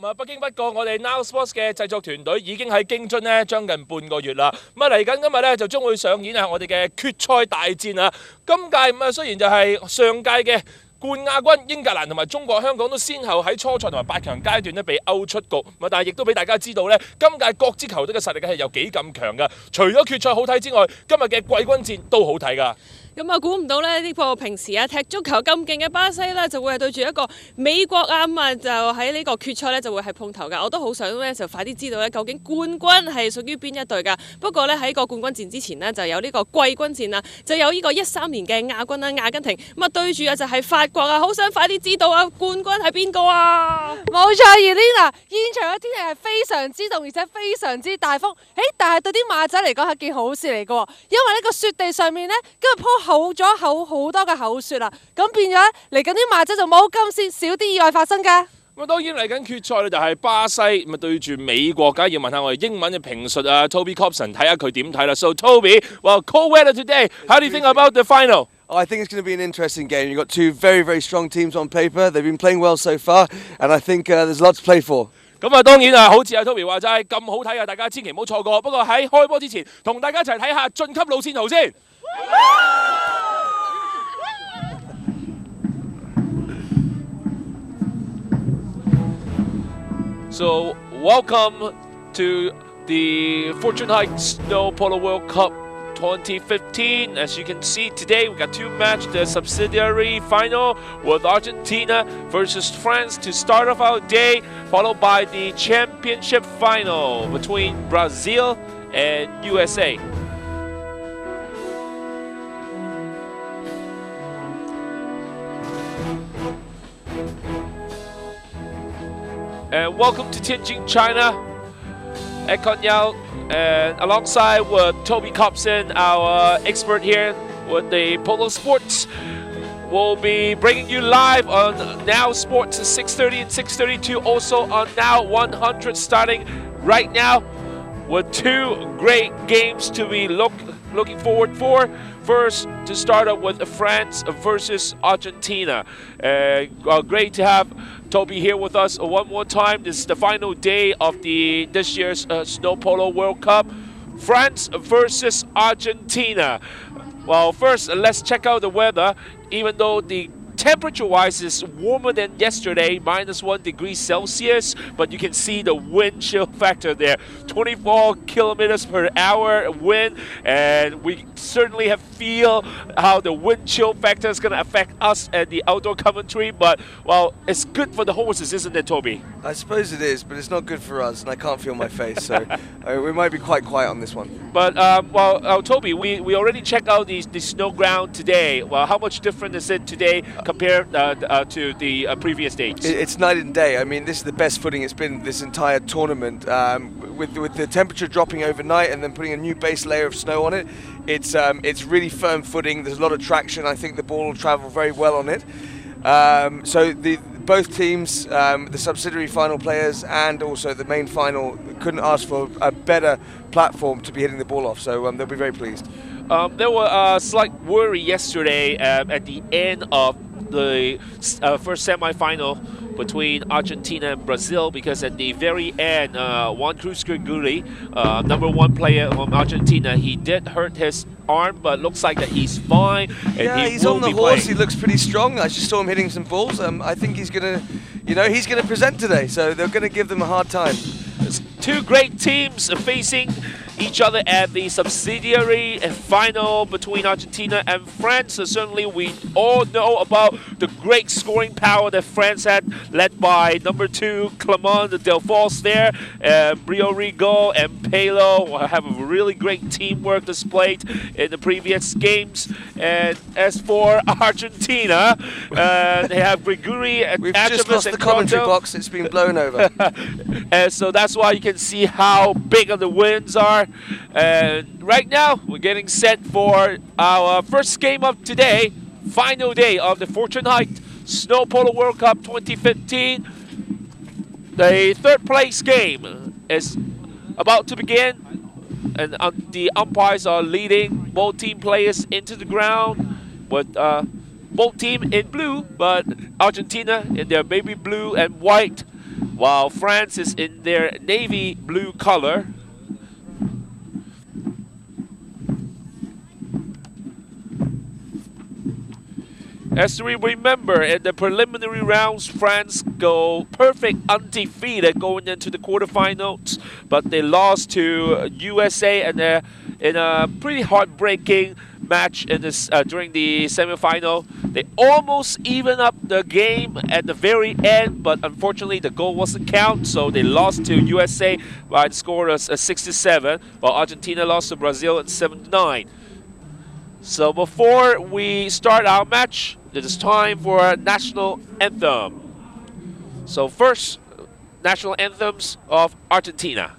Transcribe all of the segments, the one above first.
好，北京不過我哋 Now Sports 嘅製作團隊已經喺京津呢將近半個月啦。嚟緊今日呢就將會上演我哋嘅決賽大戰啊！今屆雖然就係上屆嘅冠亞軍英格蘭同埋中國香港都先後喺初賽同埋八強階段被勾出局，但係亦都俾大家知道呢，今屆各支球隊嘅實力係有幾咁強㗎。除咗決賽好睇之外，今日嘅季軍戰都好睇㗎。咁啊，估唔到呢個平時踢足球咁勁嘅巴西呢，就會係對住一個美國啊，就喺呢個決賽呢就會係碰頭㗎。我都好想呢，就快啲知道呢，究竟冠軍係屬於邊一隊㗎？不過呢，喺個冠軍戰之前呢，就有呢個季軍戰啦，就有呢個13年嘅亞軍啦，阿根廷咁啊對住啊就係法國啊，好想快啲知道啊，冠軍係邊個啊？冇錯，Elena，現場嘅天氣係非常之凍，而且非常之大風。但係對啲馬仔嚟講係件好事嚟㗎喎，因為呢個雪地上面呢，今日鋪好咗好多嘅厚雪啦，咁變咗嚟緊啲馬仔就冇咁跣，少啲意外發生㗎。咁當然嚟緊決賽就係巴西對住美國，梗係要問下我哋英文嘅評述啊 Toby Cobson 睇下佢點睇啦。So Toby, well, cold weather today. How do you think about the final? Oh, I think it's going to be an interesting game. You've got two very, very strong teams on paper. They've been playing well so far, and I think there's lots to play for. 咁當然啊，好似阿 Toby 話齋咁好睇啊，大家千祈唔好錯過。不過喺開波之前，同大家一齊睇下晉級路線圖先。So, welcome to the Fortune Heights Snow Polo World Cup 2015. As you can see today, we got two matches, the subsidiary final with Argentina versus France to start off our day, followed by the championship final between Brazil and USA. And welcome to Tianjin, China. Ekon Yao, and alongside with Toby Cobson, our expert here with the Polo Sports, we'll be bringing you live on Now Sports at 6:30 and 6:32. Also on Now 100 starting right now, with two great games to be looking forward for. First, to start up with France versus Argentina. Great to have Toby here with us one more time. This is the final day of this year's Snow Polo World Cup. France versus Argentina. Well, first, let's check out the weather. Even though the temperature-wise is warmer than yesterday, -1 degree Celsius, but you can see the wind chill factor there. 24 kilometers per hour wind, and we certainly feel how the wind chill factor is going to affect us and the outdoor commentary, but, well, it's good for the horses, isn't it, Toby? I suppose it is, but it's not good for us, and I can't feel my face, so we might be quite quiet on this one. But, Toby, we already checked out the snow ground today. Well, how much different is it today compared to the previous days? It's night and day. I mean, this is the best footing it's been this entire tournament. With the temperature dropping overnight and then putting a new base layer of snow on it, it's really firm footing. There's a lot of traction. I think the ball will travel very well on it. So both teams, the subsidiary final players and also the main final, couldn't ask for a better platform to be hitting the ball off. So they'll be very pleased. There was a slight worry yesterday at the end of the first semi-final between Argentina and Brazil, because at the very end, Juan Cruz Greguri, #1 player from Argentina, he did hurt his arm, but looks like that he's fine. And yeah, he's on the horse. He looks pretty strong. I just saw him hitting some balls. I think he's gonna, he's gonna present today. So they're gonna give them a hard time. It's two great teams facing each other at the subsidiary final between Argentina and France. Certainly, we all know about the great scoring power that France had, led by #2 Clement Delfos there. Brio Rigo and Polo have a really great teamwork displayed in the previous games. And as for Argentina, they have Griguri and We've just lost the commentary box. It's been blown over. And so that's why you can see how big of the winds are. And right now, we're getting set for our first game of today, final day of the Fortune Heights Snow Polo World Cup 2015. The third place game is about to begin, and the umpires are leading both team players into the ground with both team in blue, but Argentina in their baby blue and white while France is in their navy blue color. As we remember, in the preliminary rounds, France go perfect undefeated going into the quarterfinals, but they lost to USA in a pretty heartbreaking match in this during the semifinal. They almost even up the game at the very end, but unfortunately the goal wasn't count, so they lost to USA by the score of 6-7, while Argentina lost to Brazil in 7-9. So before we start our match, it is time for our national anthem. So first, national anthems of Argentina.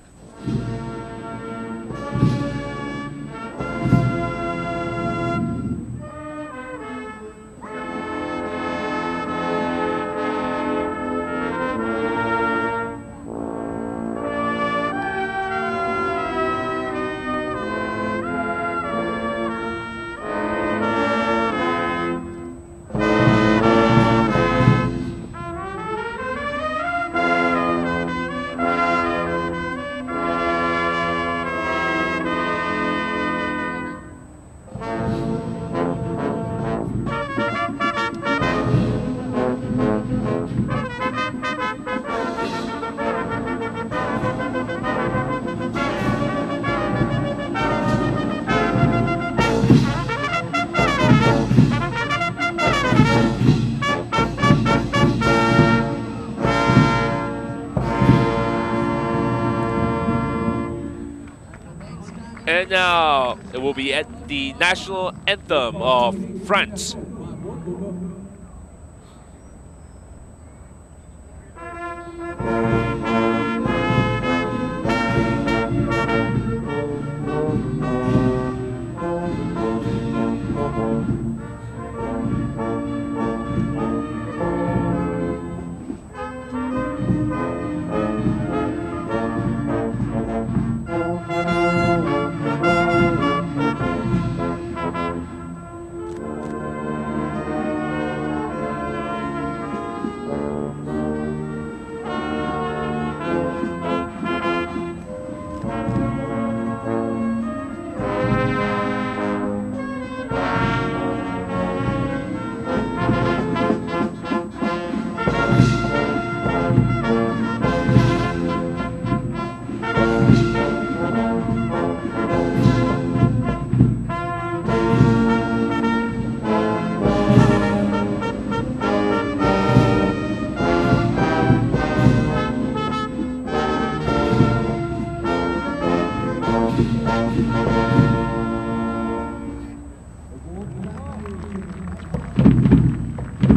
And now it will be at the national anthem of France.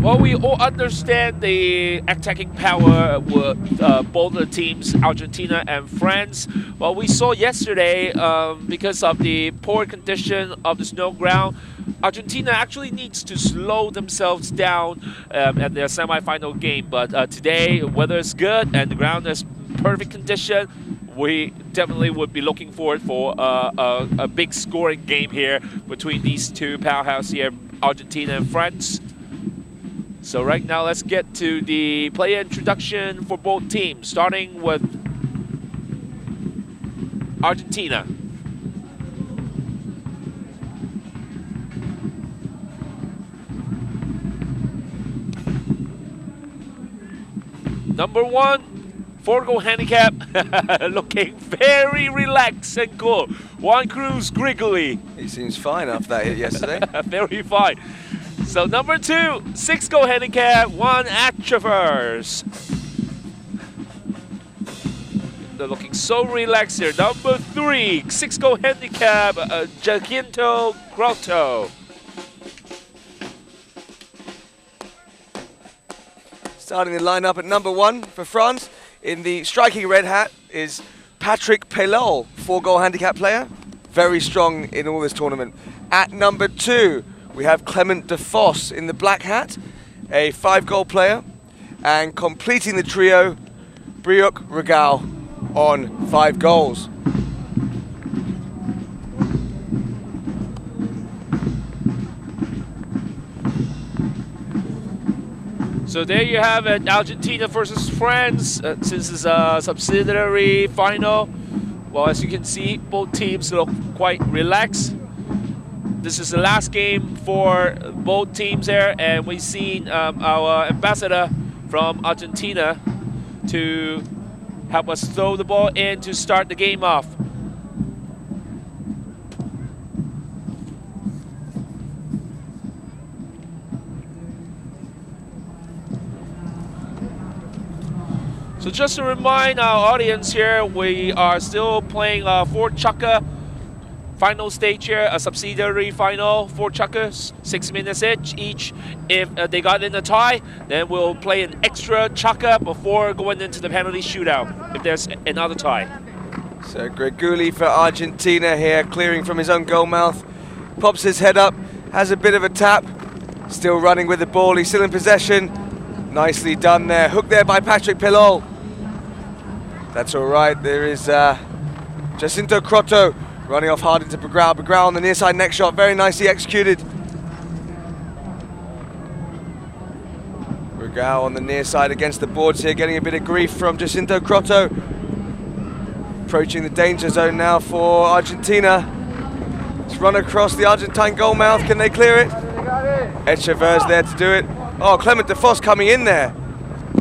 Well, we all understand the attacking power with both the teams, Argentina and France. Well, we saw yesterday, because of the poor condition of the snow ground, Argentina actually needs to slow themselves down at their semi-final game. But today, weather is good and the ground is perfect condition. We definitely would be looking forward for a big scoring game here between these two powerhouses here, Argentina and France. So right now, let's get to the player introduction for both teams, starting with Argentina. Number 1, 4-goal handicap, looking very relaxed and cool. Juan Cruz Grigory. He seems fine after that hit yesterday. Very fine. So number 2, 6-goal handicap, Juan Atravers. They're looking so relaxed here. Number 3, 6-goal handicap, Jacinto Grotto. Starting the lineup at number 1 for France, in the striking red hat is Patrick Polo, 4-goal handicap player. Very strong in all this tournament. At number 2, we have Clement de Vos in the black hat, a 5-goal player. And completing the trio, Brieuc Regal on 5 goals. So there you have it, Argentina versus France. Since it's a subsidiary final, well, as you can see, both teams look quite relaxed. This is the last game for both teams there, and we've seen our ambassador from Argentina to help us throw the ball in to start the game off. So just to remind our audience here, we are still playing a 4 chukker final stage here, a subsidiary final, 4 chukkers, 6 minutes each. If they got in a tie, then we'll play an extra chukker before going into the penalty shootout, if there's another tie. So Greguli for Argentina here, clearing from his own goal mouth. Pops his head up, has a bit of a tap. Still running with the ball, he's still in possession. Nicely done there, hooked there by Patrick Polo. That's all right, there is Jacinto Crotto running off hard into Begrau. Begrau on the near side next shot, very nicely executed. Begrau on the near side against the boards here, getting a bit of grief from Jacinto Crotto. Approaching the danger zone now for Argentina. It's run across the Argentine goal mouth, can they clear it? Echever's there to do it. Oh, Clement de Vos coming in there.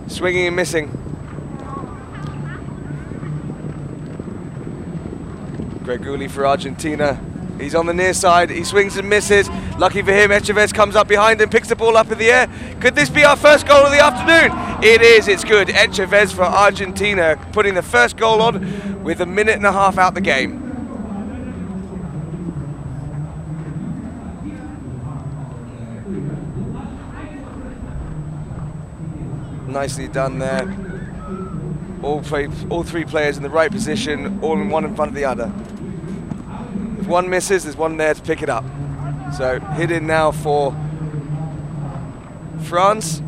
Swinging and missing. Greguli for Argentina. He's on the near side, he swings and misses. Lucky for him, Echever's comes up behind him, picks the ball up in the air. Could this be our first goal of the afternoon? It is, it's good. Echever's for Argentina, putting the first goal on with 1.5 minutes out the game. Nicely done there. All 3 players in the right position, all in one in front of the other. If one misses, there's one there to pick it up. So hit in now for France.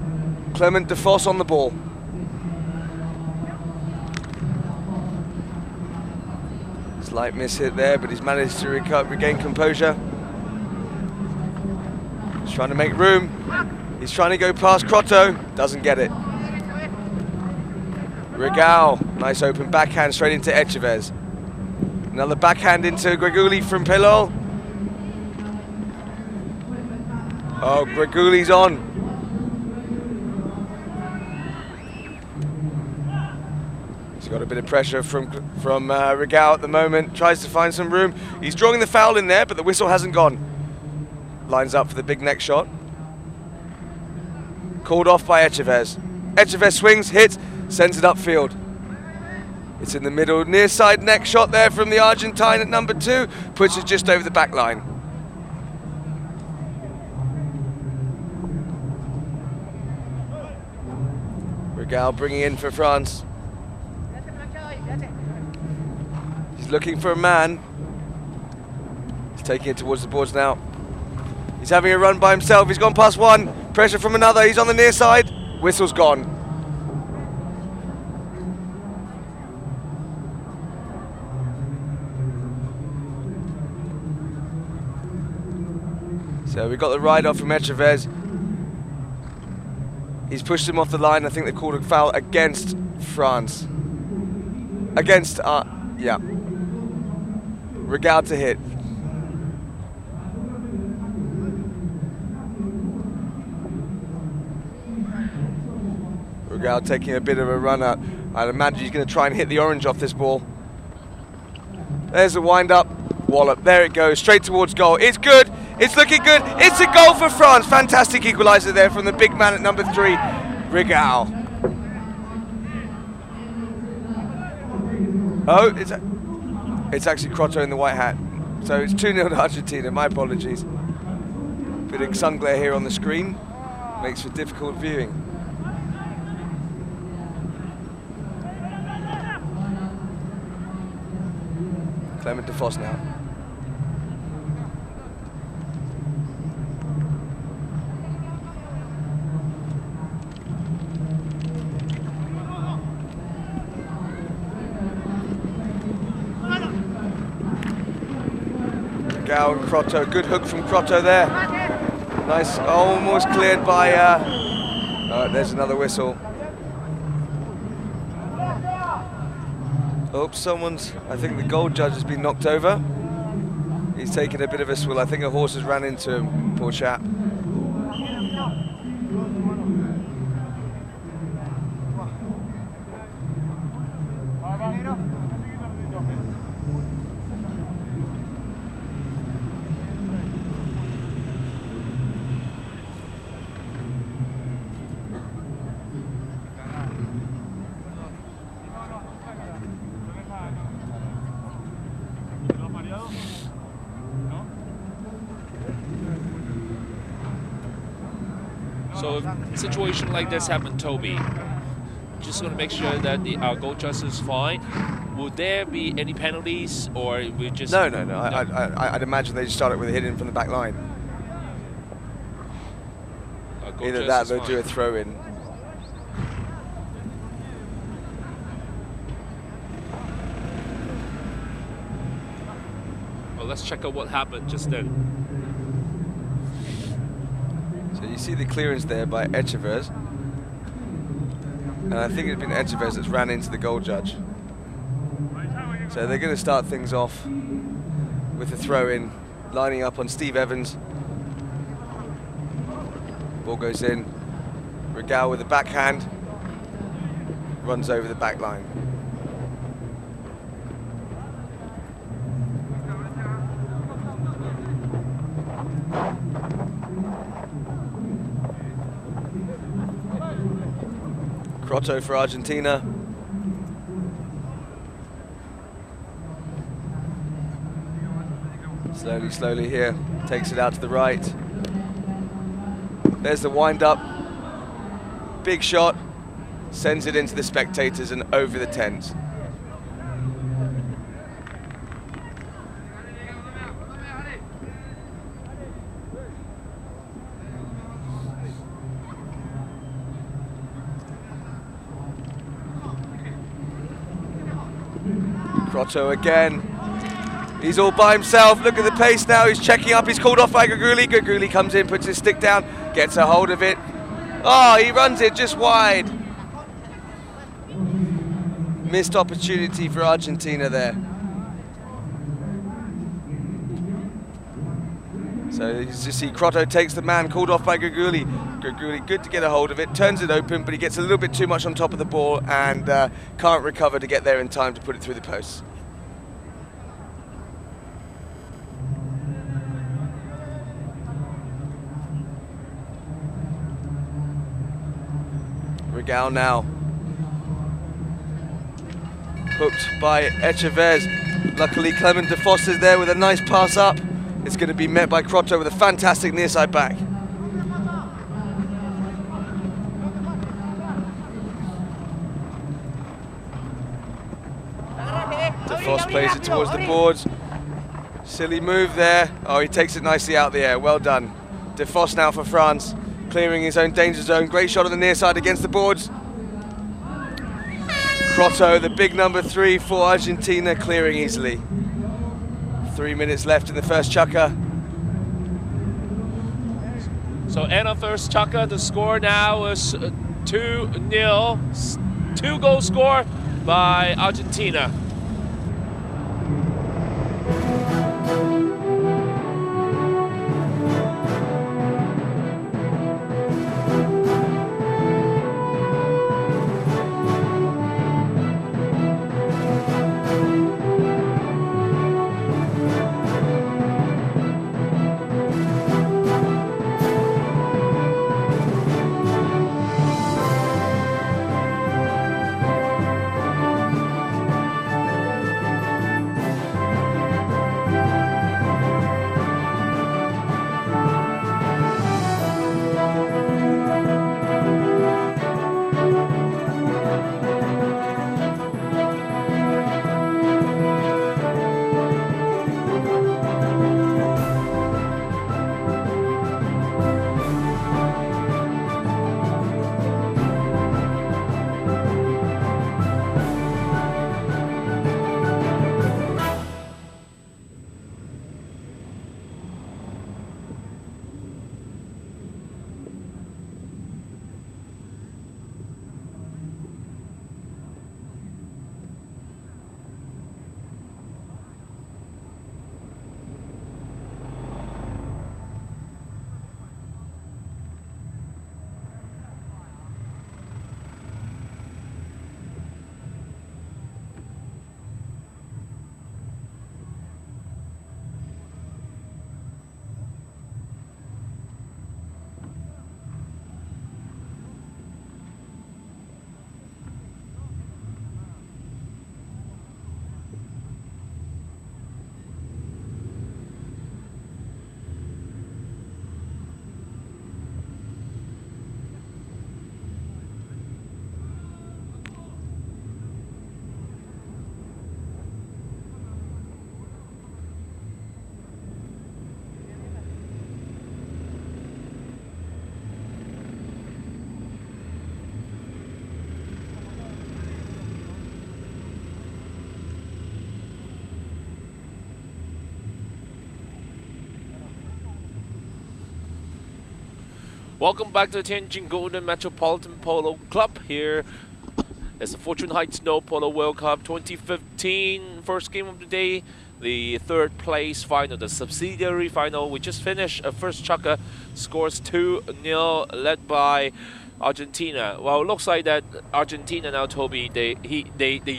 Clement de Vos on the ball. Slight miss hit there, but he's managed to regain composure. He's trying to make room. He's trying to go past Crotto, doesn't get it. Regal, nice open backhand straight into Echever's. Another backhand into Greguli from Polo. Oh, Greguli's on. He's got a bit of pressure from Regal at the moment. Tries to find some room. He's drawing the foul in there, but the whistle hasn't gone. Lines up for the big next shot. Called off by Echever's. Echever's swings, hits, sends it upfield. It's in the middle, near side neck shot there from the Argentine at number 2, puts it just over the back line. Regal bringing in for France. He's looking for a man. He's taking it towards the boards now. He's having a run by himself, he's gone past one, pressure from another, he's on the near side, whistle's gone. So we got the ride off from Echever's. He's pushed him off the line. I think they called a foul against France. Against, yeah. Regal to hit. Regal taking a bit of a run out. I'd imagine he's going to try and hit the orange off this ball. There's the wind up. Wallop. There it goes. Straight towards goal. It's good. It's looking good. It's a goal for France. Fantastic equaliser there from the big man at number 3, Regal. Oh, it's actually Crotto in the white hat. So it's 2-0 to Argentina. My apologies. Bit of sun glare here on the screen. Makes for difficult viewing. Clement de Vos now. Gao and Crotto, good hook from Crotto there. Nice, almost cleared by There's another whistle. Oops, I think the goal judge has been knocked over. He's taken a bit of a swill. I think a horse has ran into him, poor chap. So if a situation like this happened, Toby, just going to make sure that our goal judge is fine. Will there be any penalties, or we just... No. I'd imagine they just start it with a hit in from the back line. Either that, they'll do a throw in. Well, let's check out what happened just then. So you see the clearance there by Echevers. And I think it's been Echevers that's ran into the goal judge. So they're going to start things off with a throw in, lining up on Steve Evans. Ball goes in. Regal with the backhand. Runs over the back line. Crotto for Argentina. Slowly here, takes it out to the right. There's the wind up. Big shot, sends it into the spectators and over the tent. Crotto again. He's all by himself. Look at the pace now. He's checking up. He's called off by Gaguli. Gaguli comes in, puts his stick down, gets a hold of it. Oh, he runs it just wide. Missed opportunity for Argentina there. So you just see Crotto takes the man, called off by Gaguli. Gaguli, good to get a hold of it, turns it open, but he gets a little bit too much on top of the ball and can't recover to get there in time to put it through the posts. Regal now. Hooked by Echevers. Luckily Clement de Vos is there with a nice pass up. It's going to be met by Crotto with a fantastic near side back. De Vos plays it towards the boards. Silly move there. Oh, he takes it nicely out the air. Well done. De Vos now for France, clearing his own danger zone. Great shot on the near side against the boards. Crotto, the big number 3 for Argentina, clearing easily. 3 minutes left in the first chukker. So end of first chukker, the score now is 2-0. 2-goal score by Argentina. Welcome back to the Tianjin Golden Metropolitan Polo Club. Here is the Fortune Heights Snow Polo World Cup 2015 first game of the day. The third place final, the subsidiary final. We just finished a first chukker, scores 2-0, led by Argentina. Well, it looks like that Argentina now, Toby, they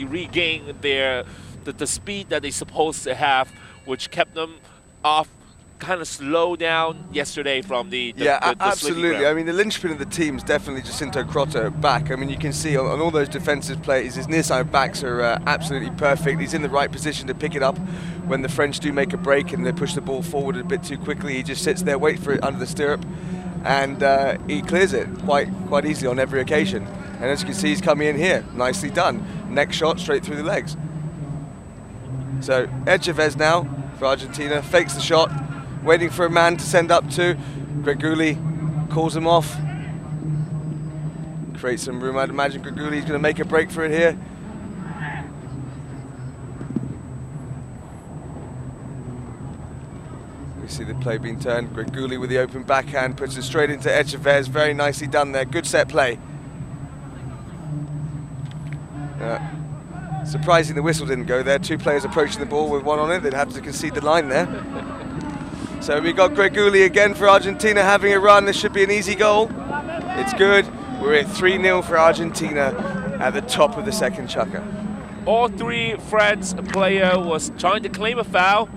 regained the speed that they supposed to have, which kept them off, kind of slow down yesterday from the absolutely. I mean, the linchpin of the team is definitely Jacinto Crotto back. I mean, you can see on all those defensive plays, his near side backs are absolutely perfect. He's in the right position to pick it up when the French do make a break and they push the ball forward a bit too quickly. He just sits there, wait for it under the stirrup, and he clears it quite easily on every occasion. And as you can see, he's coming in here, nicely done. Next shot straight through the legs. So Echavez now for Argentina, fakes the shot, waiting for a man to send up to. Greguli calls him off. Creates some room. I'd imagine Greguli's going to make a break for it here. We see the play being turned. Greguli with the open backhand puts it straight into Echavez. Very nicely done there. Good set play. Surprising the whistle didn't go there. Two players approaching the ball with one on it. They'd have to concede the line there. So we got Greguli again for Argentina having a run. This should be an easy goal. It's good. We're at 3-0 for Argentina at the top of the second chukker. All three French player was trying to claim a foul.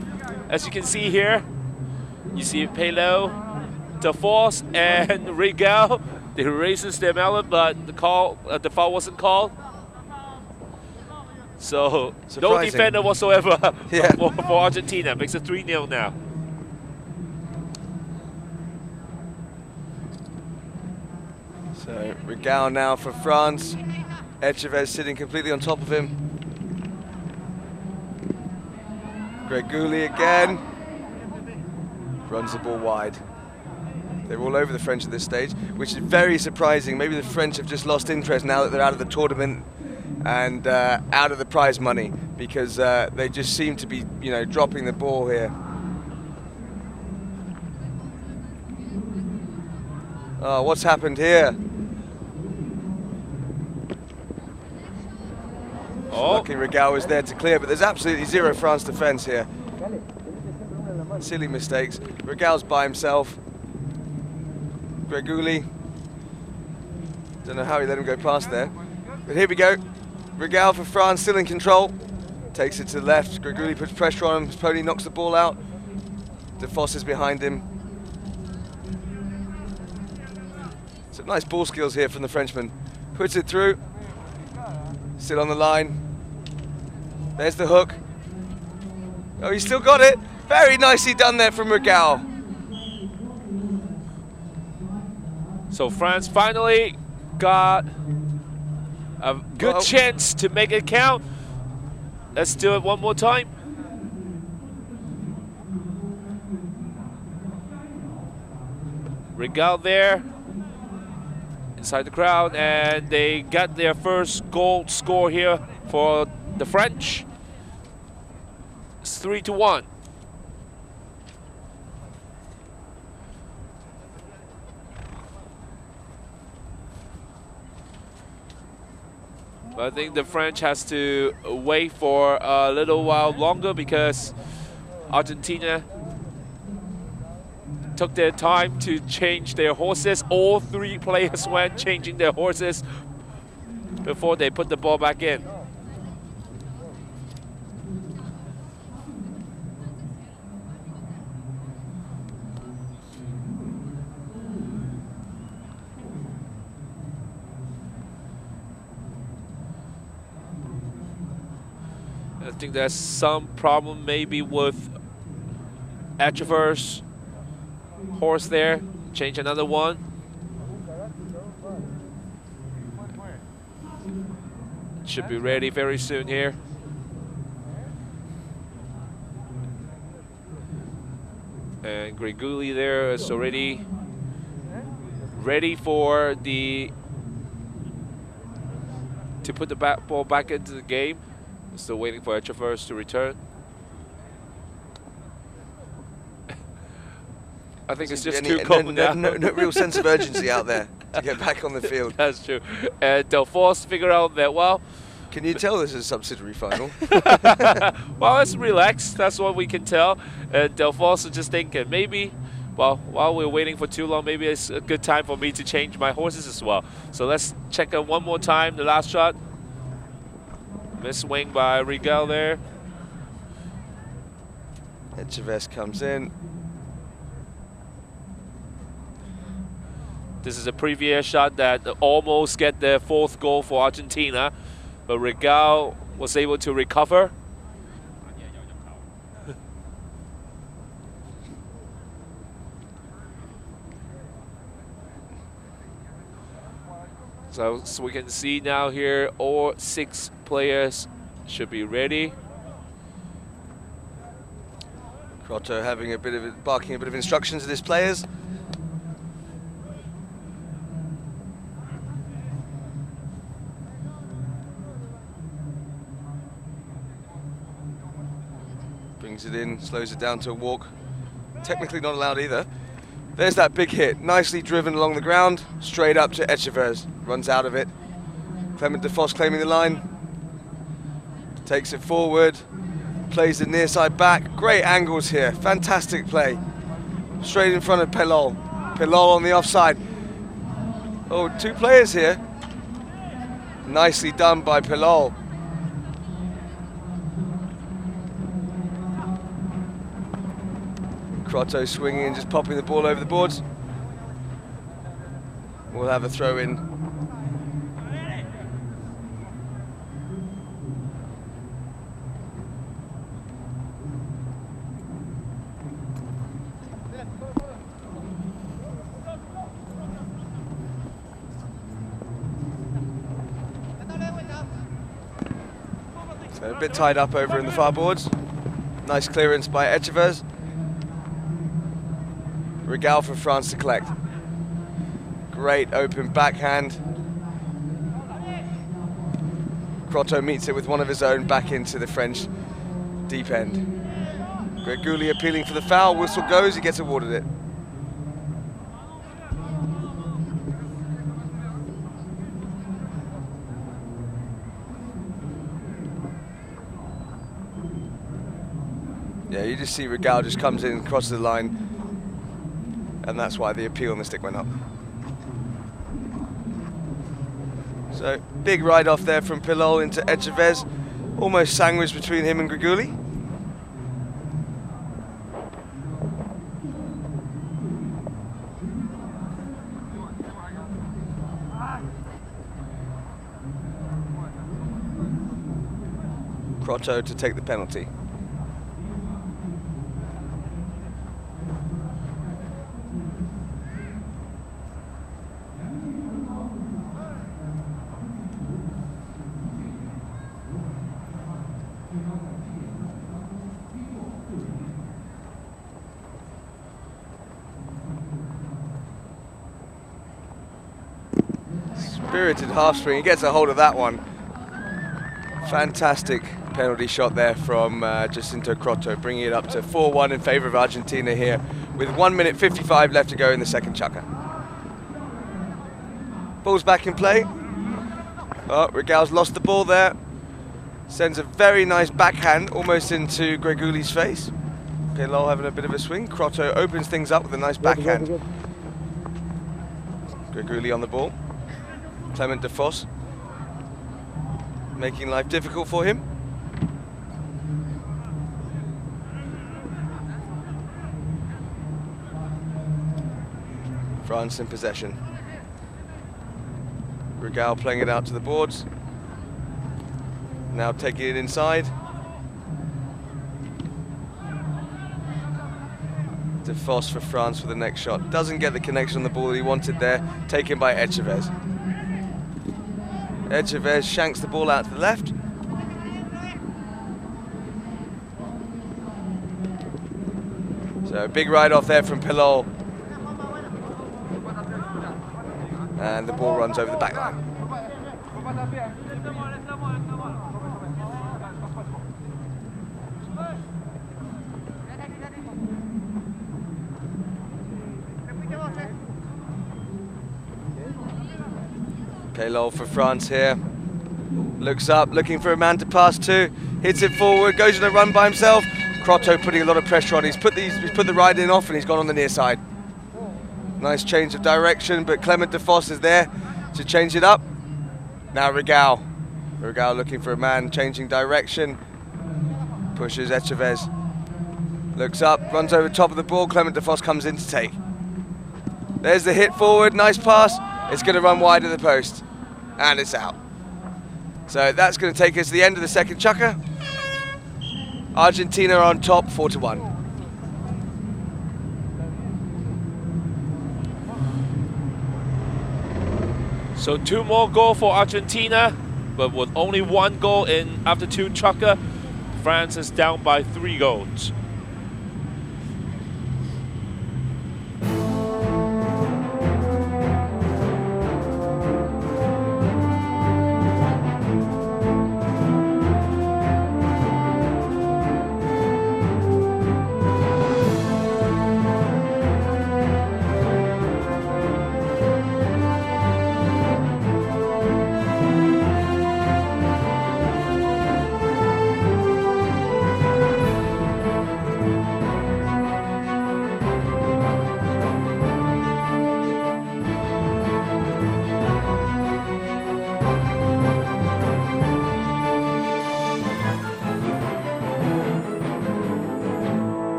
As you can see here, you see Polo, DeForce, and Rigel. They raises their melon, but the foul wasn't called. So surprising. No defender whatsoever Yeah. for Argentina. Makes it 3-0 now. So Rigel now for France. Echavez sitting completely on top of him. Greguli again. Runs the ball wide. They're all over the French at this stage, which is very surprising. Maybe the French have just lost interest now that they're out of the tournament and out of the prize money, because they just seem to be, dropping the ball here. Oh, what's happened here? Lucky Rigel was there to clear, but there's absolutely zero France defence here. Silly mistakes. Rigel's by himself. Greguli, don't know how he let him go past there. But here we go. Rigel for France, still in control. Takes it to the left. Greguli puts pressure on him. Pony knocks the ball out. DeForce is behind him. Some nice ball skills here from the Frenchman. Puts it through. Still on the line. There's the hook. Oh, he's still got it. Very nicely done there from Rigel. So France finally got a good chance to make it count. Let's do it one more time. Rigel there inside the crowd, and they got their first goal score here for the French. It's 3-1. But I think the French has to wait for a little while longer, because Argentina took their time to change their horses. All three players went changing their horses before they put the ball back in. I think there's some problem maybe with Echever's horse there. Change another one. Should be ready very soon here. And Greguli there is already ready for to put the ball back into the game. Still waiting for Echever's to return. I think it's Seems to just be too any- cold now. no real sense of urgency out there to get back on the field. That's true. And Del Force figure out that, well, Can you tell this is a subsidiary final? well, let's relax. That's what we can tell. And Del Force is just thinking, maybe, well, while we're waiting for too long, maybe it's a good time for me to change my horses as well. So let's check out one more time the last shot. Miss swing by Rigel there. Echeverria comes in. This is a previous shot that almost get the 4th goal for Argentina, but Rigel was able to recover. So we can see now here, all 6 players should be ready. Crotto barking a bit of instructions at his players. Brings it in, slows it down to a walk. Technically not allowed either. There's that big hit, nicely driven along the ground, straight up to Echeverria. Runs out of it. Clement de Vos claiming the line. Takes it forward, plays the near side back. Great angles here, fantastic play. Straight in front of Polo. Polo on the offside. Oh, 2 players here. Nicely done by Polo. Crotto swinging and just popping the ball over the boards. We'll have a throw in. So a bit tied up over in the far boards. Nice clearance by Echeverria. Rigel for France to collect. Great open backhand. Crotto meets it with one of his own back into the French deep end. Greguli appealing for the foul, whistle goes, he gets awarded it. Yeah, you just see Rigel just comes in, crosses the line, and that's why the appeal on the stick went up. So, big ride off there from Pilol into Echeverria, almost sandwiched between him and Greguli. Crotto to take the penalty. Spirited half swing, he gets a hold of that one. Fantastic penalty shot there from Jacinto Crotto, bringing it up to 4-1 in favour of Argentina here, with 1 minute 55 left to go in the second chukka. Ball's back in play. Oh, Rigel's lost the ball there. Sends a very nice backhand almost into Greguli's face. Pilol having a bit of a swing. Crotto opens things up with a nice backhand. Greguli on the ball. Clement de Vos making life difficult for him. France in possession. Rigel playing it out to the boards. Now taking it inside. De Vos for France for the next shot. Doesn't get the connection on the ball that he wanted there. Taken by Echeverria. Echeverria shanks the ball out to the left. So a big ride off there from Pilol. And the ball runs over the back line. Polo for France here. Looks up, looking for a man to pass to. Hits it forward, goes on a run by himself. Crotto putting a lot of pressure on. He's put the ride in off and he's gone on the near side. Nice change of direction, but Clement de Vos is there to change it up. Now Regal. Regal looking for a man, changing direction. Pushes Echavez. Looks up, runs over top of the ball. Clement de Vos comes in to take. There's the hit forward, nice pass. It's going to run wide of the post, and it's out. So that's going to take us to the end of the second chukker. Argentina on top, 4-1. So 2 more goals for Argentina, but with only 1 goal in after 2 chukker, France is down by 3 goals.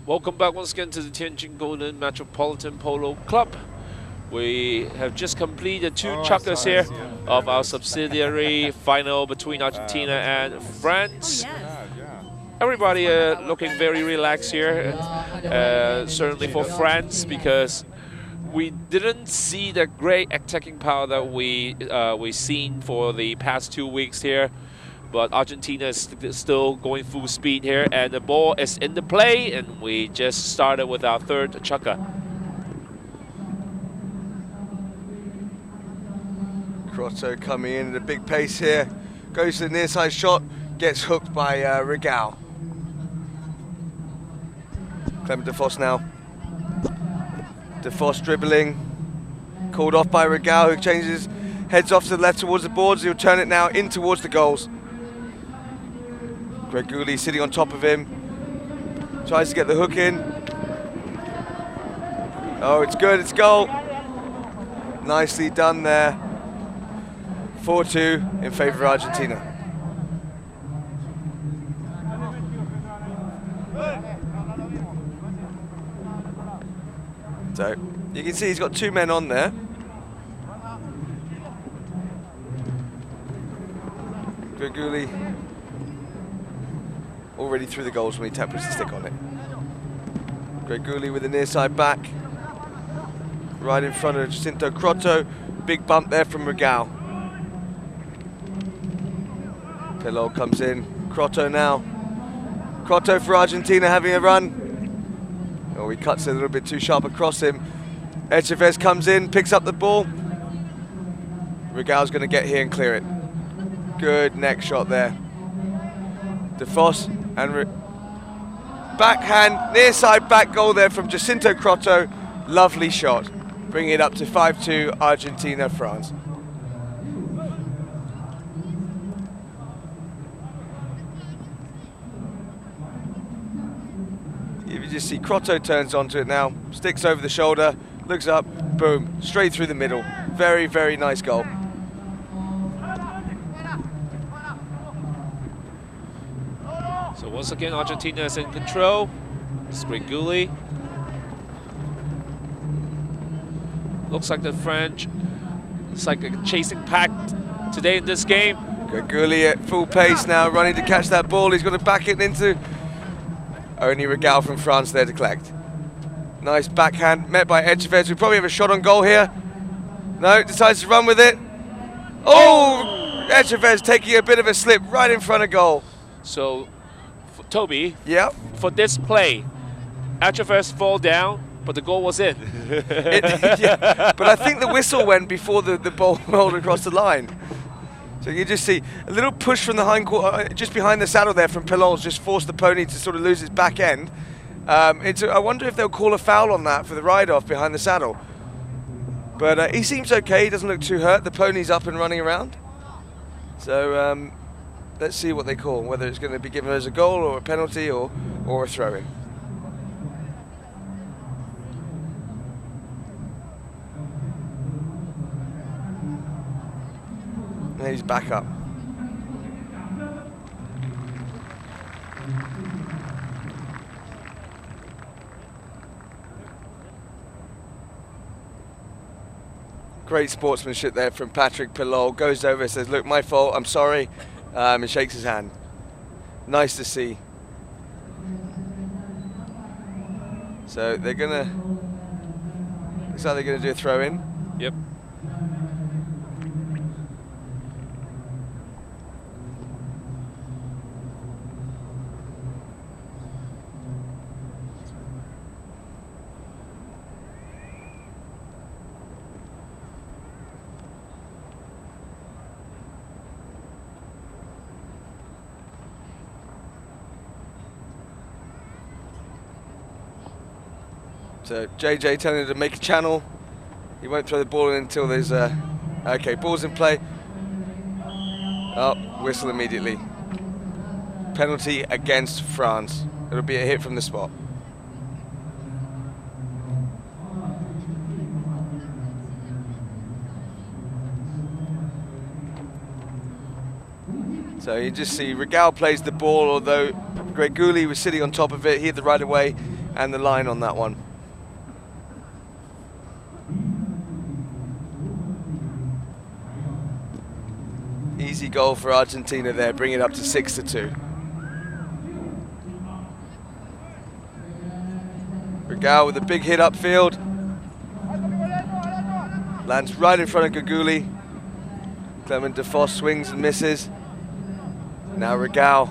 Welcome back once again to the Tianjin Golden Metropolitan Polo Club. We have just completed 2 chukkers here of our subsidiary final between Argentina and France. Everybody looking very relaxed here, certainly for France, because we didn't see the great attacking power that we've seen for the past 2 weeks here. But Argentina is still going full speed here, and the ball is in the play, and we just started with our 3rd chukker. Crotto coming in at a big pace here, goes to the near side shot, gets hooked by Regal. Clement de Vos now. De Vos dribbling, called off by Regal, who changes, heads off to the left towards the boards. He'll turn it now in towards the goals. Greguli sitting on top of him, tries to get the hook in. Oh, it's good, it's goal. Nicely done there. 4-2 in favour of Argentina. So, you can see he's got 2 men on there. Greguli already through the goals when he tapped the stick on it. Greguli with the near side back. right in front of Jacinto Crotto. Big bump there from Regal. Polo comes in. Crotto now. Crotto for Argentina having a run. Oh, he cuts a little bit too sharp across him. Echavez comes in, picks up the ball. Regal's going to get here and clear it. Good neck shot there. DeFos and backhand, near side back goal there from Jacinto Crotto. Lovely shot. Bringing it up to 5-2 Argentina, France. You just see Crotto turns onto it now, sticks over the shoulder, looks up, boom, straight through the middle. Very, very nice goal. So once again, Argentina is in control. Spriguli. Looks like the French, it's like a chasing pack today in this game. Gaguli at full pace now, running to catch that ball. He's going to back it into only Regal from France there to collect. Nice backhand, met by Echavez, who probably have a shot on goal here. No, decides to run with it. Oh, Echavez taking a bit of a slip right in front of goal. So, Toby, Yeah. for this play, Echavez fall down, but the goal was in. Yeah, but I think the whistle went before the ball rolled across the line. So you just see a little push from the hind quarter, just behind the saddle there from Pelons, just forced the pony to sort of lose its back end. I wonder if they'll call a foul on that for the ride-off behind the saddle. But he seems okay, he doesn't look too hurt. The pony's up and running around. So let's see what they call, whether it's going to be given as a goal or a penalty or a throw-in. And he's back up. Great sportsmanship there from Patrick Pilol. Goes over, says, look, my fault, I'm sorry, and shakes his hand. Nice to see. So they're gonna, looks like they're gonna do a throw in. Yep. So JJ telling him to make a channel. He won't throw the ball in until there's okay, ball's in play. Oh, whistle immediately. Penalty against France. It'll be a hit from the spot. So you just see Regal plays the ball, although Greguli was sitting on top of it. He had the right of way and the line on that one. Easy goal for Argentina there, bring it up to 6-2. Regal with a big hit upfield. Lands right in front of Gaguli. Clement DeFos swings and misses. Now Regal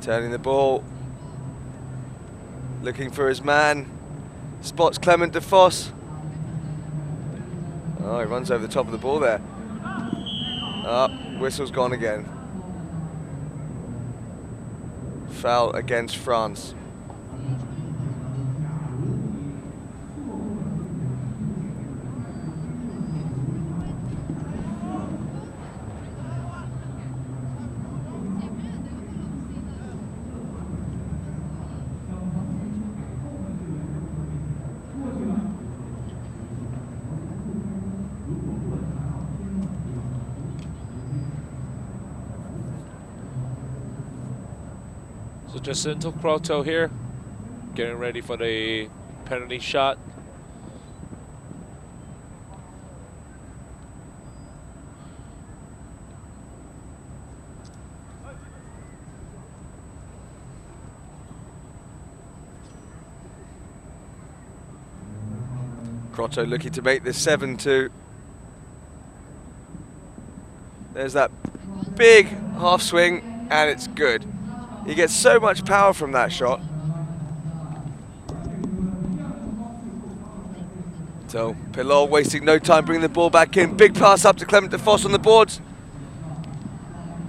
turning the ball, looking for his man. Spots Clement DeFos. Oh, he runs over the top of the ball there. Oh, whistle's gone again. Foul against France. So Jacinto Crotto here, getting ready for the penalty shot. Crotto looking to make this 7-2. There's that big half swing, and it's good. He gets so much power from that shot. So Polo wasting no time, bringing the ball back in. Big pass up to Clement de Vos on the boards.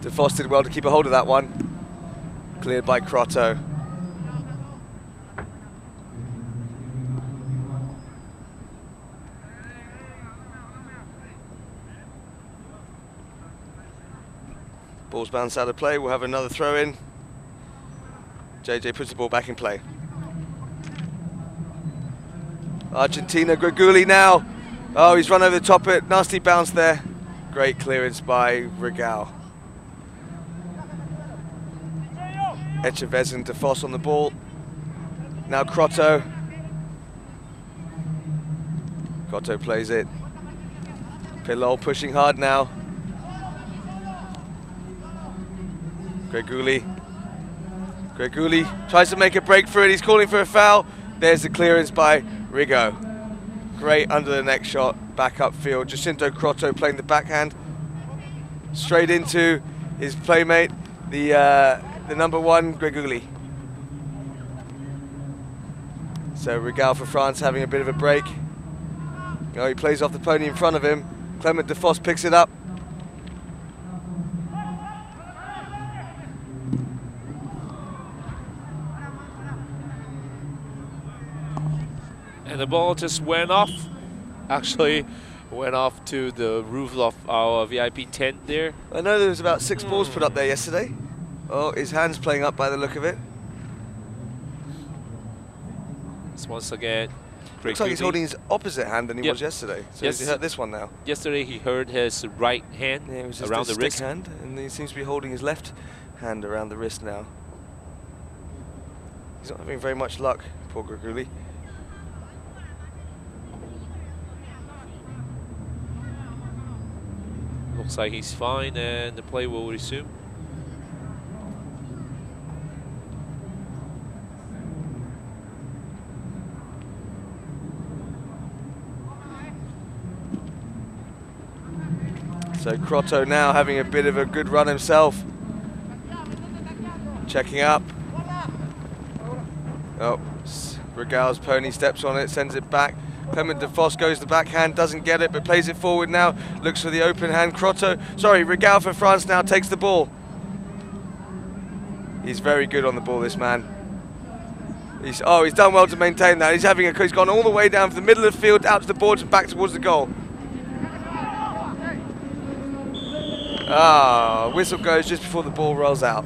De Vos did well to keep a hold of that one. Cleared by Crotto. Ball's bounced out of play. We'll have another throw in. JJ puts the ball back in play. Argentina, Greguli now. Oh, he's run over the top of it. Nasty bounce there. Great clearance by Regal. Echavez and De Vos on the ball. Now Crotto. Crotto plays it. Pilol pushing hard now. Greguli. Greguli tries to make a break for it. He's calling for a foul. There's the clearance by Rigo. Great under the neck shot, back upfield. Jacinto Crotto playing the backhand. Straight into his playmate, the number 1, Greguli. So Regal for France having a bit of a break. Oh, he plays off the pony in front of him. Clement de Vos picks it up. And the ball just went off. Actually, went off to the roof of our VIP tent there. I know there was about 6 balls put up there yesterday. Oh, his hand's playing up by the look of it. So once again, Looks like he's holding his opposite hand than he Yep. was yesterday. So Yes. he hurt this one now. Yesterday he hurt his right hand Yeah, it was just around a the stick wrist. hand, and he seems to be holding his left hand around the wrist now. He's not having very much luck, poor Greguli. Looks like he's fine, and the play will resume. So Crotto now having a bit of a good run himself. Checking up. Oh, Regal's pony steps on it, sends it back. Clement de Vos goes the backhand, doesn't get it, but plays it forward now. Looks for the open hand. Regal for France now takes the ball. He's very good on the ball, this man. He's done well to maintain that. He's gone all the way down from the middle of the field, out to the boards and back towards the goal. Ah, whistle goes just before the ball rolls out.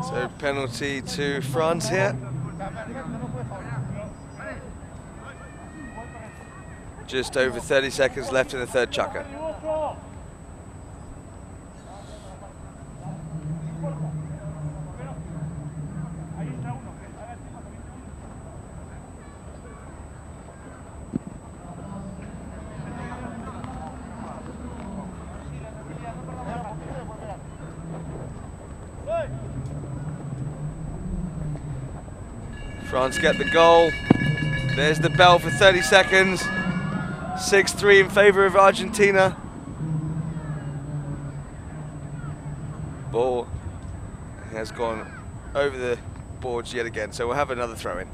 So penalty to France here. Just over 30 seconds left in the third chukker. France get the goal. There's the bell for 30 seconds. 6-3 in favour of Argentina. Ball has gone over the boards yet again, so we'll have another throw in.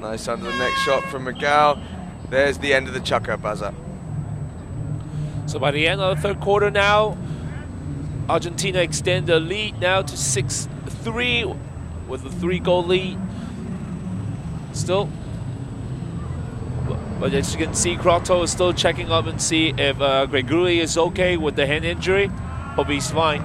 Nice under the neck shot from Regal. There's the end of the chukker buzzer. So by the end of the third quarter now, Argentina extend the lead now to 6-3 with a 3-goal lead. Still But as you can see, Grotto is still checking up and see if Gregory is okay with the hand injury. Hope he's fine.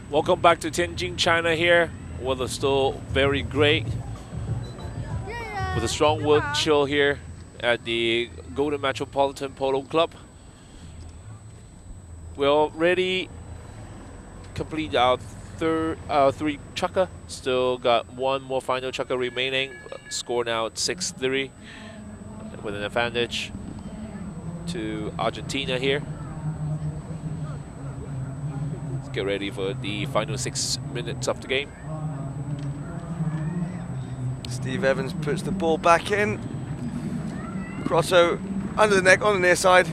Welcome back to Tianjin, China here. Weather still very great. With a strong wind chill here at the Golden Metropolitan Polo Club. We already complete our three chukka. Still got one more final chukka remaining. Score now at 6-3 with an advantage to Argentina here. Get ready for the final 6 minutes of the game. Steve Evans puts the ball back in. Grotto under the neck on the near side.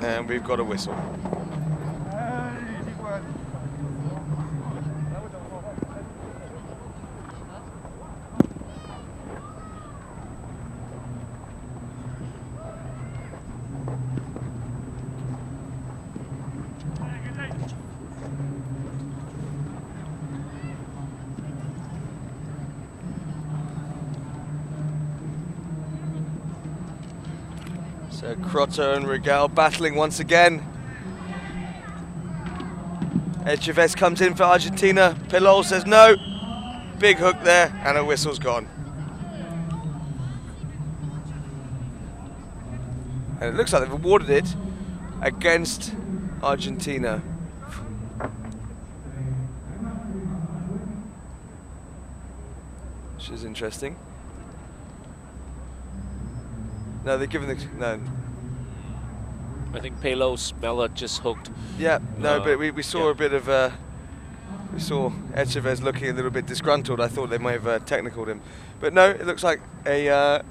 And we've got a whistle. So Grotto and Regal battling once again. Echavez comes in for Argentina. Polo says no. Big hook there, and a whistle's gone. And it looks like they've awarded it against Argentina. Which is interesting. No, they're giving the no. I think Pelo Smeller just hooked. Yeah, no, but we saw a bit of we saw Echavez looking a little bit disgruntled. I thought they might have technicaled him, but no, it looks like a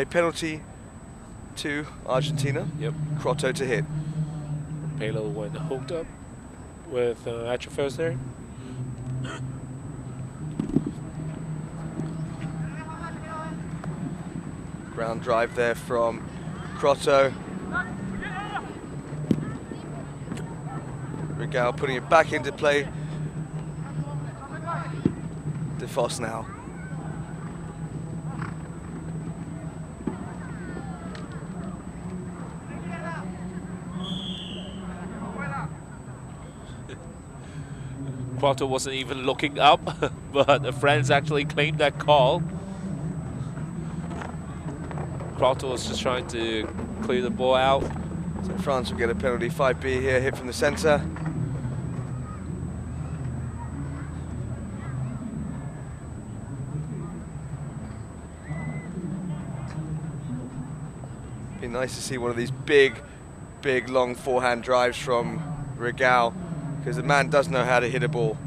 penalty to Argentina. Yep. Grotto to hit. Pelo went hooked up with Echavez there. Ground drive there from Grotto. Regal putting it back into play. De Vos now. Prato wasn't even looking up, but the friends actually claimed that call. Prato was just trying to clear the ball out. So France will get a penalty, 5B here, hit from the centre. Be nice to see one of these big, long forehand drives from Regal, because the man does know how to hit a ball.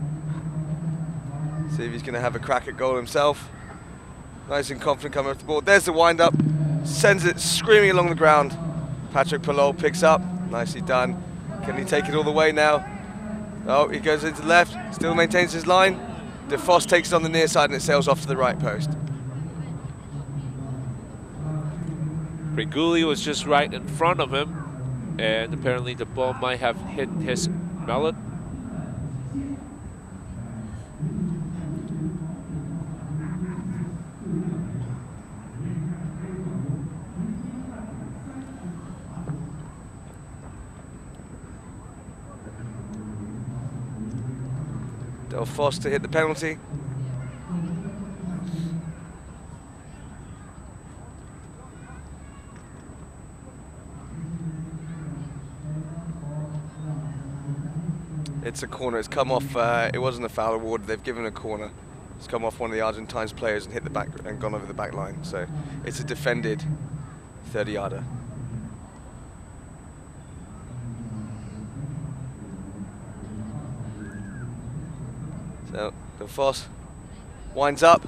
See if he's going to have a crack at goal himself. Nice and confident coming off the ball. There's the wind-up. Sends it screaming along the ground. Patrick Polo picks up. Nicely done. Can he take it all the way now? Oh, he goes into the left. Still maintains his line. De Vos takes it on the near side and it sails off to the right post. Reguli was just right in front of him, and apparently the ball might have hit his mallet. Del Vos to hit the penalty. It's a corner. It's come off. It wasn't a foul award. They've given a corner. It's come off one of the Argentines players and hit the back and gone over the back line. So it's a defended 30-yarder. So Del Vos winds up,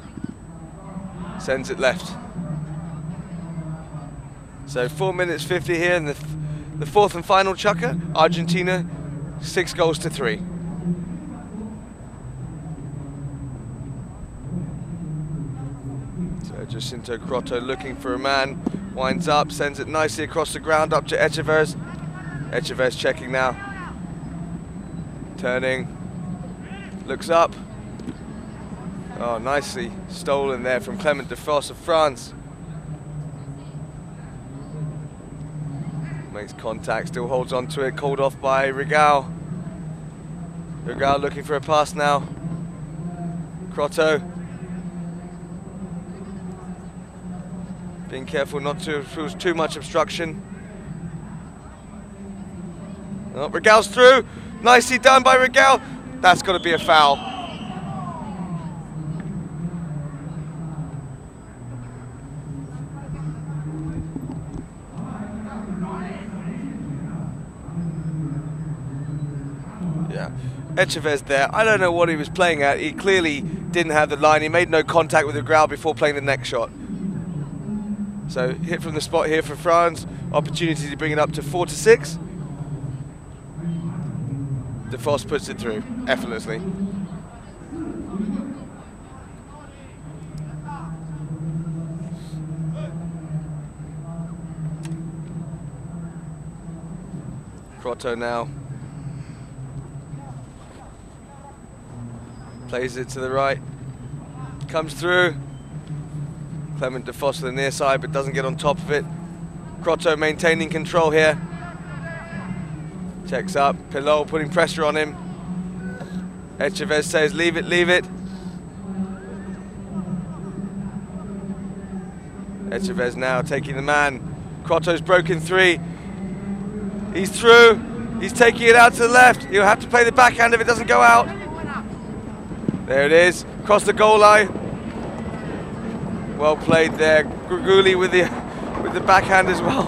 sends it left. So 4 minutes 50 here in the fourth and final chukker. Argentina 6 goals to 3. So Jacinto Crotto looking for a man, winds up, sends it nicely across the ground up to Echeverz. Echeverz checking now, turning, looks up. Oh, nicely stolen there from Clement De Vos of France. Makes contact, still holds on to it, called off by Regal. Regal looking for a pass now. Crotto. Being careful not to cause too much obstruction. Oh, Regal's through. Nicely done by Regal. That's got to be a foul. Echeverz there, I don't know what he was playing at. He clearly didn't have the line. He made no contact with the ground before playing the next shot. So hit from the spot here for France. Opportunity to bring it up to 4 to 6. De Vos puts it through effortlessly. Crotto now. Plays it to the right, comes through. Clement De Vos to the near side, but doesn't get on top of it. Crotto maintaining control here. Checks up, Polo putting pressure on him. Echeverz says, leave it, leave it. Echeverz now taking the man. Crotto's broken 3. He's through, he's taking it out to the left. He'll have to play the backhand if it doesn't go out. There it is, across the goal line. Well played there. Griguli with the backhand as well.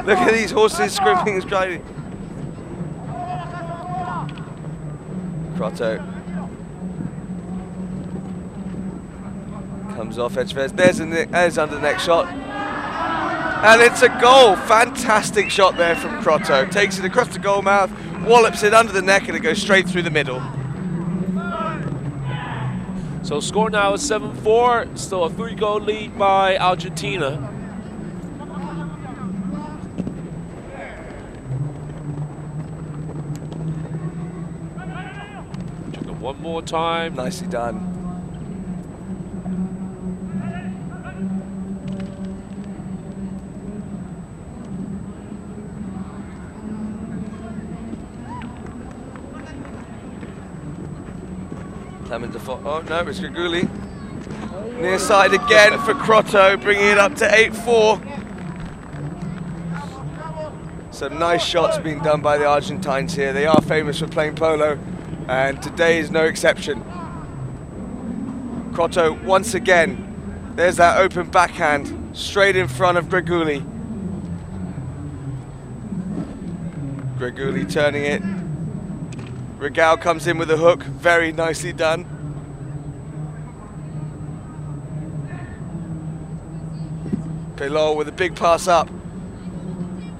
Look at these horses screaming and striding. Crotto comes off Echeverz. There's under the next shot. And it's a goal. Fantastic shot there from Crotto. Takes it across the goal mouth, wallops it under the neck, and it goes straight through the middle. So score now is 7-4, still a 3-goal lead by Argentina. One more time. Nicely done. Clement Defoe. Oh no, it's Gaguli. Near side again for Crotto, bringing it up to 8-4. Some nice shots being done by the Argentines here. They are famous for playing polo, and today is no exception. Crotto once again. There's that open backhand straight in front of Greguli. Greguli turning it. Regal comes in with a hook, very nicely done. Polo with a big pass up.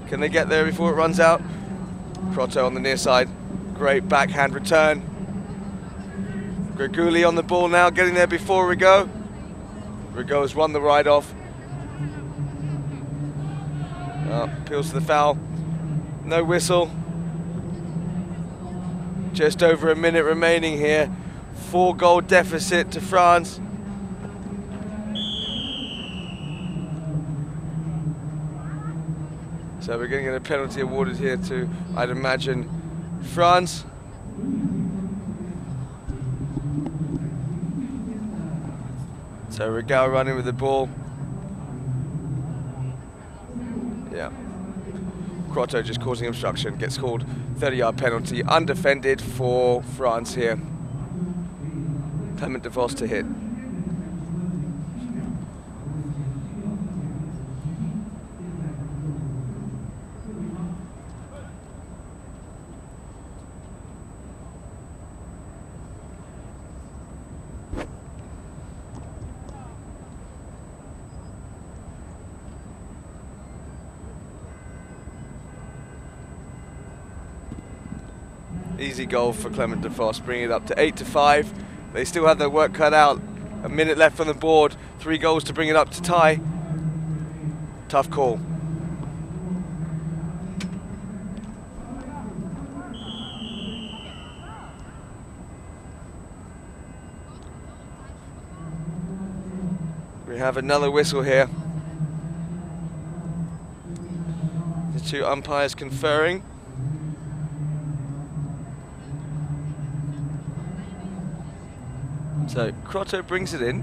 Can they get there before it runs out? Crotto on the near side. Great backhand return. Greguli on the ball now, getting there before Rigaud. Rigaud has won the ride off. Appeals to the foul. No whistle. Just over a minute remaining here. 4-goal deficit to France. So we're going to get a penalty awarded here to, I'd imagine, France. So Regal running with the ball. Yeah. Crotto just causing obstruction, gets called 30-yard penalty, undefended for France here. Clement Defoe to hit. Easy goal for Clement Defoe, bringing it up to 8-5. They still have their work cut out. A minute left on the board. 3 goals to bring it up to tie. Tough call. We have another whistle here. The 2 umpires conferring. So Crotto brings it in.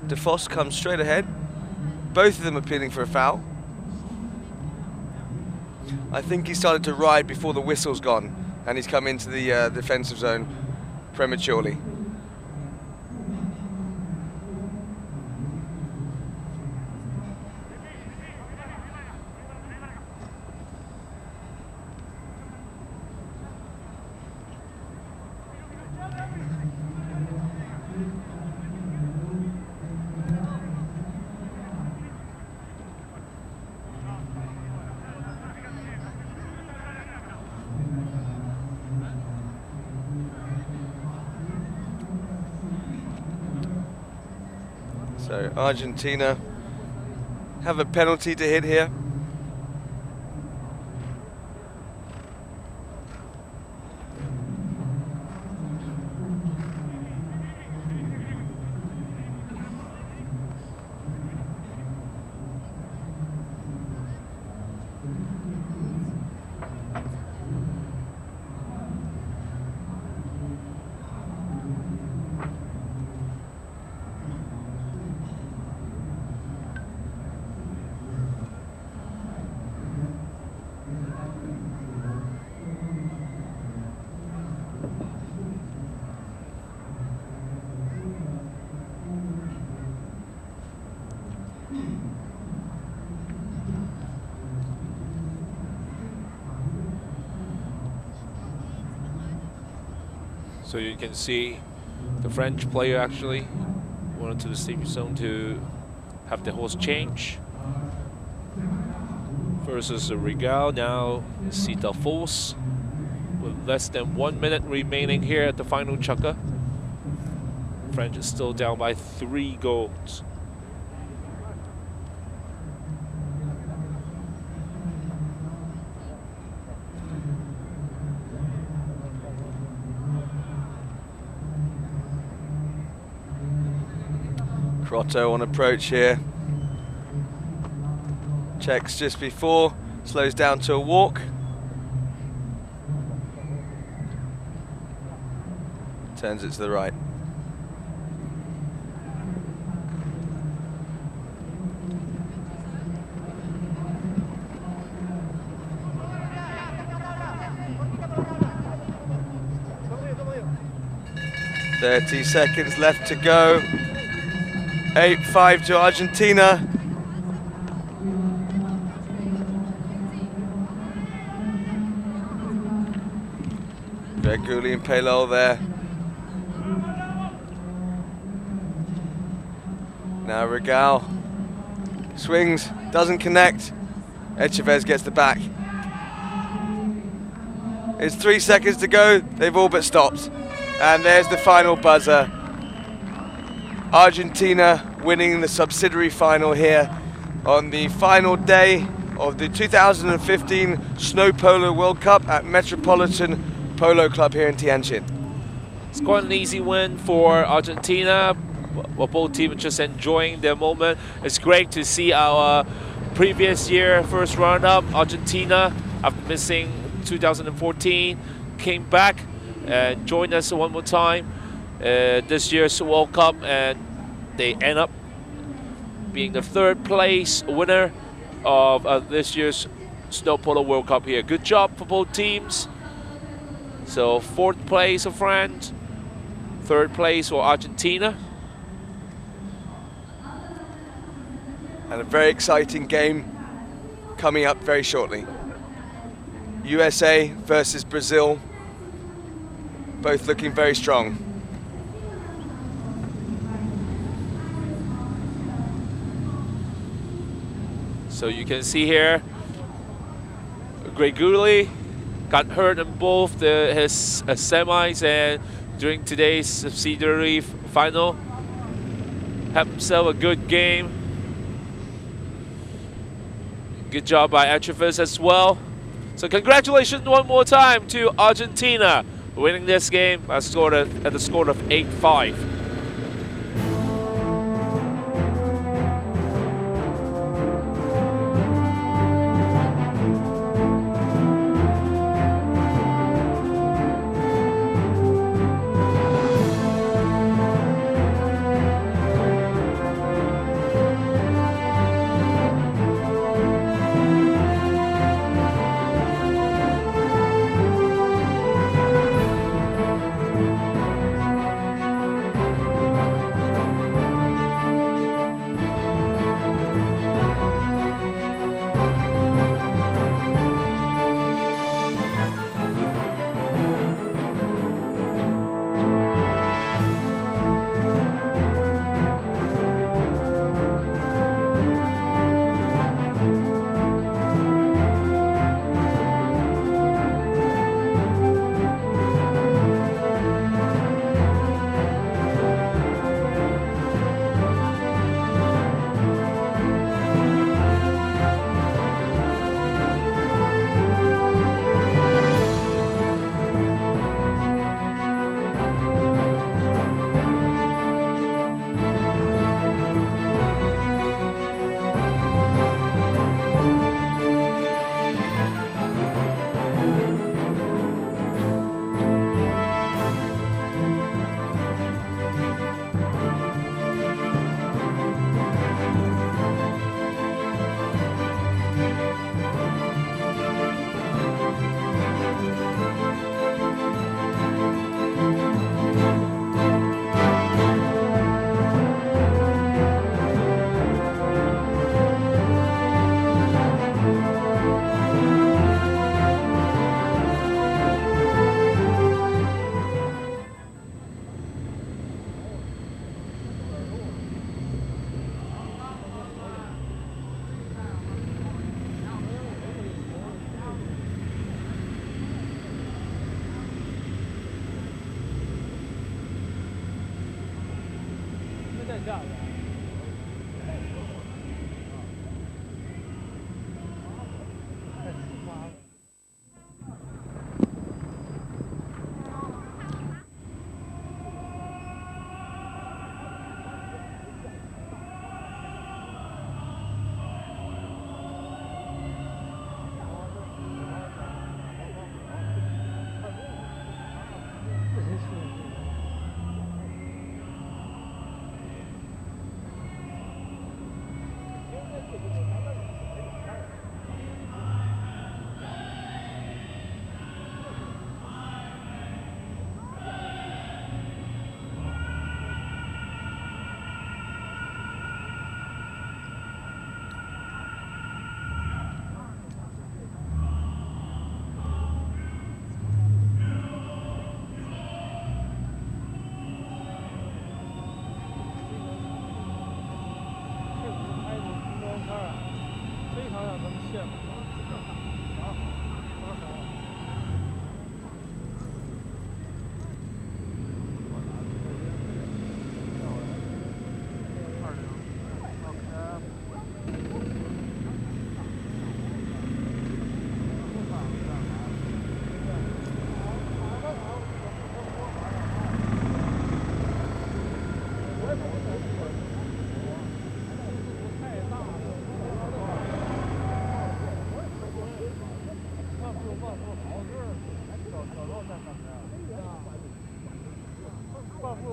Defoe comes straight ahead. Both of them appealing for a foul. I think he started to ride before the whistle's gone, and he's come into the defensive zone prematurely. So Argentina have a penalty to hit here. So you can see the French player actually went into the safety zone to have the horse change. Versus Regal, now Sita Force with less than 1 minute remaining here at the final chukker. French is still down by 3 goals. Crotto on approach here. Checks just before, slows down to a walk. Turns it to the right. "30 seconds left to go. 8-5 to Argentina. Greguli and Polo there. Now Regal swings, doesn't connect. Echavez gets the back. It's 3 seconds to go. They've all but stopped. And there's the final buzzer. Argentina winning the subsidiary final here on the final day of the 2015 Snow Polo World Cup at Metropolitan Polo Club here in Tianjin. It's quite an easy win for Argentina. Well, both teams are just enjoying their moment. It's great to see our previous year first round-up, Argentina, after missing 2014, came back and joined us one more time this year's World Cup, and they end up being the third place winner of this year's Snow Polo World Cup here. Good job for both teams. So fourth place for France, third place for Argentina. And a very exciting game coming up very shortly. USA versus Brazil, both looking very strong. So you can see here, Greguli got hurt in both his semis, and during today's subsidiary final, had himself a good game. Good job by Echavez as well. So congratulations one more time to Argentina, winning this game at the score of 8-5.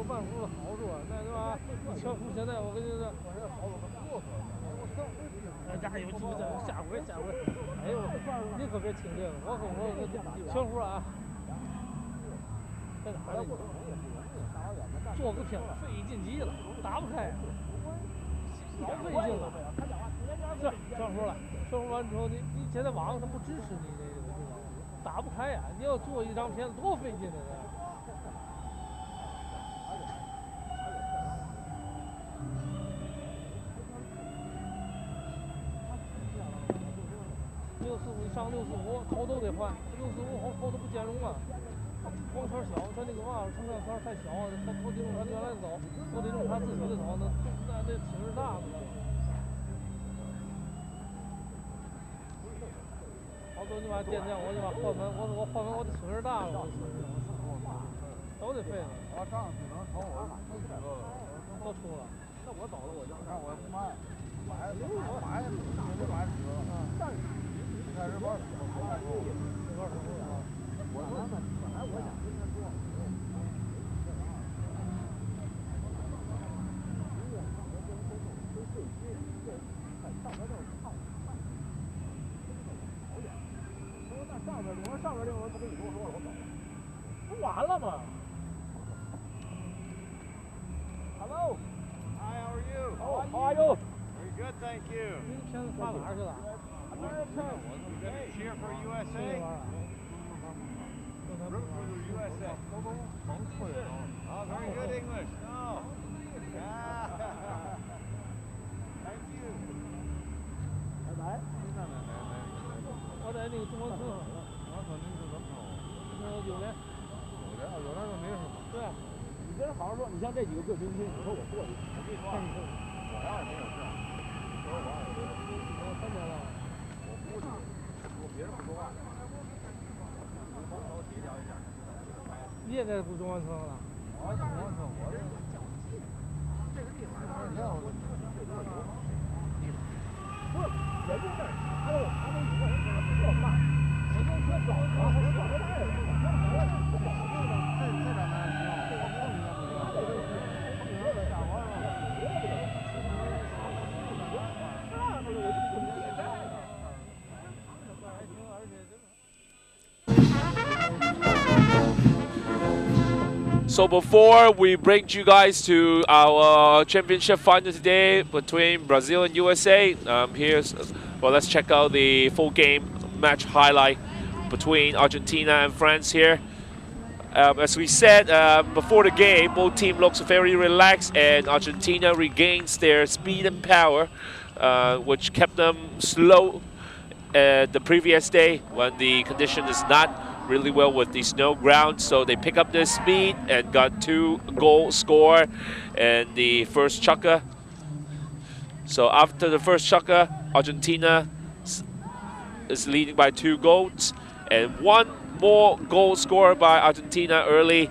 半幅的好处，那对吧？全幅现在我跟你说，我这好多个加油，继续加油，下回。哎呦，你可别听这个，我跟我全幅啊，在哪呢？做个片费劲极了，打不开，老费劲了。是全幅了，全幅完之后，你现在网上它不支持你这个，打不开呀！你要做一张片子多费劲的呢。645上645，头都得换，645后头不兼容啊，光圈小，它那个嘛成像圈太小，头得用它原来走，都得用它自己的走，那挺是大的。好多你把电量，我就把换完，我换完我得损失大了，都得费了。我上只能从我都出了，那我走了我就看我不卖，买开始玩，我本来我想今天做。上边我不跟你多说了，我走了，不完了吗 ？Hello, Hi, how are you? how are you? Very good, thank you. 你片子发哪儿去了？ You gonna cheer for USA? Root for the USA. Oh, very good English. No. Thank you. 拜拜。我在那个中关村。有的就没什么。对，你跟人好好说，你像这几个贵宾厅，你说我过去，我跟你说，我要是没有事，我3年了，我估计，我别人不说话，你帮我协调一下。你也在中关村了？我中关村，我这个地方，你看我最多有，不是人家这儿，他们5个人这么慢，我就说早上我说太了。So before we bring you guys to our championship final today between Brazil and USA, let's check out the full game match highlight between Argentina and France here. As we said before the game, both team looks very relaxed, and Argentina regains their speed and power, which kept them slow the previous day when the condition is not really well with the snow ground. So they pick up their speed and got 2-goal score in the first chukka. So after the first chukka, Argentina is leading by 2 goals, and 1 more goal scored by Argentina early,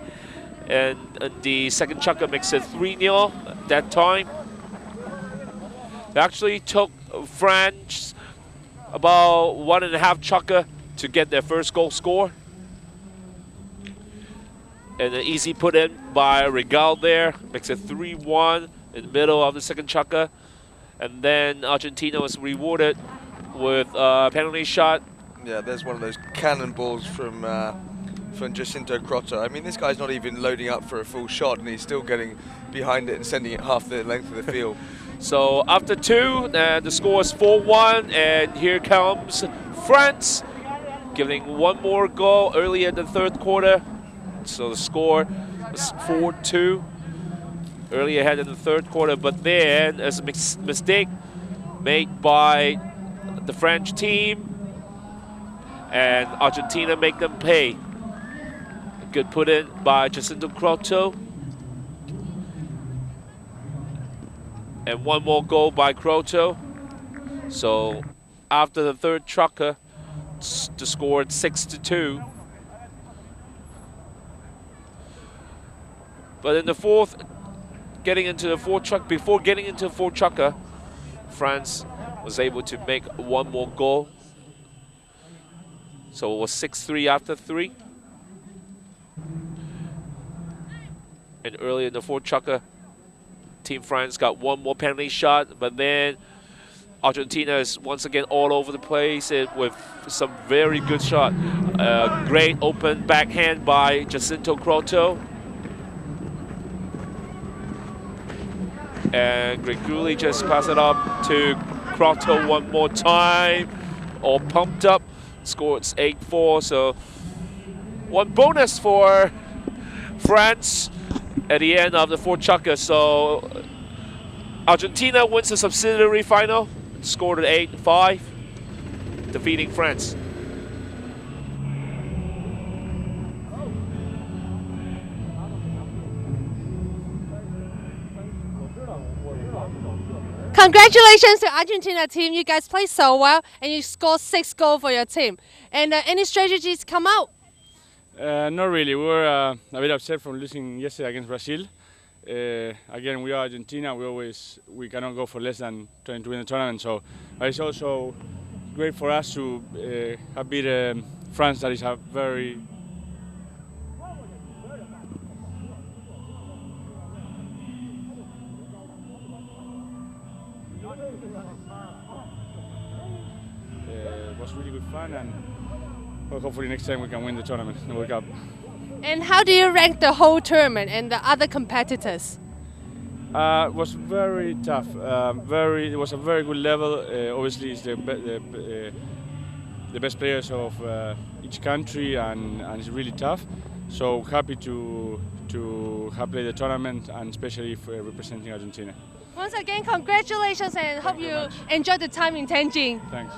and the second chukka makes it 3-0 at that time. It actually took France about 1.5 chukka to get their first goal score. And an easy put in by Regal there, makes it 3-1 in the middle of the second chukka. And then Argentina was rewarded with a penalty shot. Yeah, there's one of those cannonballs from Jacinto Crotto. I mean, this guy's not even loading up for a full shot, and he's still getting behind it and sending it half the length of the field. So after 2, the score is 4-1, and here comes France, giving 1 more goal early in the third quarter. So the score is 4-2, early ahead in the third quarter. But then, as a mistake made by the French team, and Argentina make them pay. A good put in by Jacinto Croto. And one more goal by Croto. So after the third trucker, the score 6-2. But in the fourth, before getting into the fourth trucker, France was able to make one more goal. So it was 6-3 after 3. And early in the fourth trucker, Team France got one more penalty shot, but then Argentina is once again all over the place with some very good shot. Great open backhand by Jacinto Croto. And Greguli just pass it up to Croto one more time. All pumped up. Scored 8-4. So one bonus for France at the end of the fourth chukker. So Argentina wins the subsidiary final. Scored at 8-5, defeating France. Congratulations to Argentina team. You guys played so well and you scored 6 goals for your team. And any strategies come out? Not really. We were a bit upset from losing yesterday against Brazil. Again, we are Argentina. We cannot go for less than trying to win the tournament. So it's also great for us to have beat France, that is a very it was really good fun, and well, hopefully next time we can win the tournament, the World Cup. And how do you rank the whole tournament and the other competitors? It was very tough. It was a very good level. Obviously, it's the best players of each country, and it's really tough. So happy to have played the tournament, and especially for representing Argentina. Once again, congratulations, and hope you enjoy the time in Tianjin. Thanks.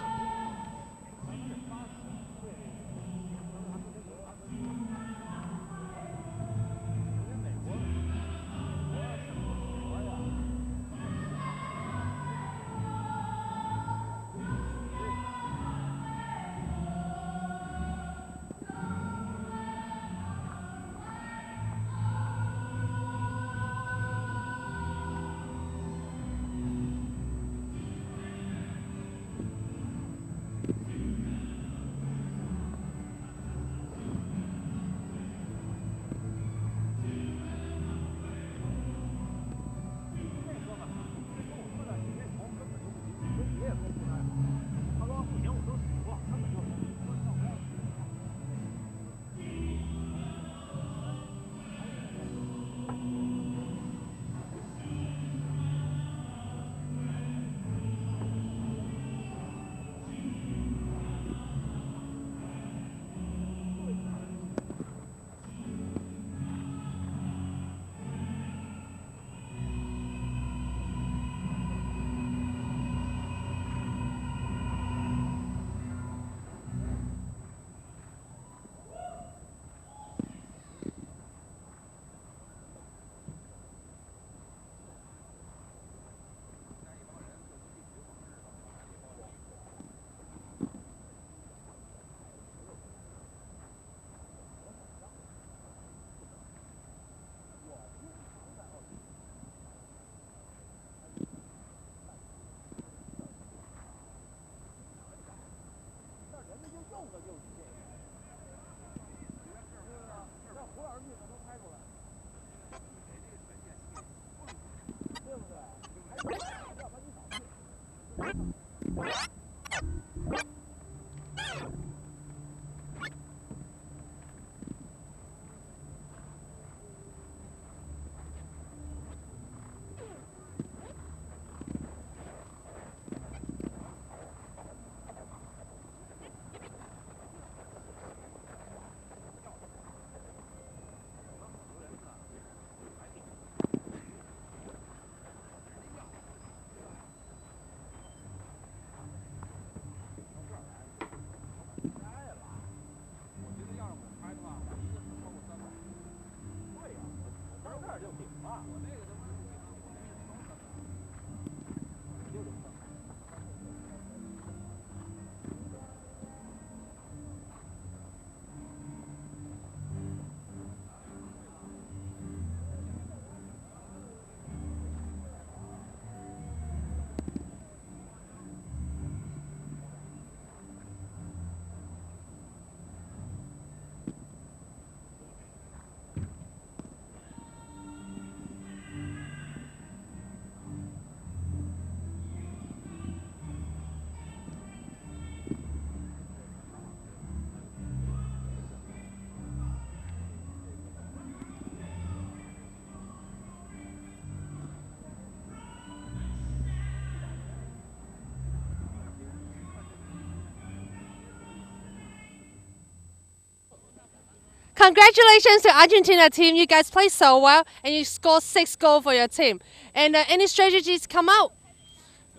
Congratulations to Argentina team. You guys played so well and you scored 6 goals for your team. And any strategies come out?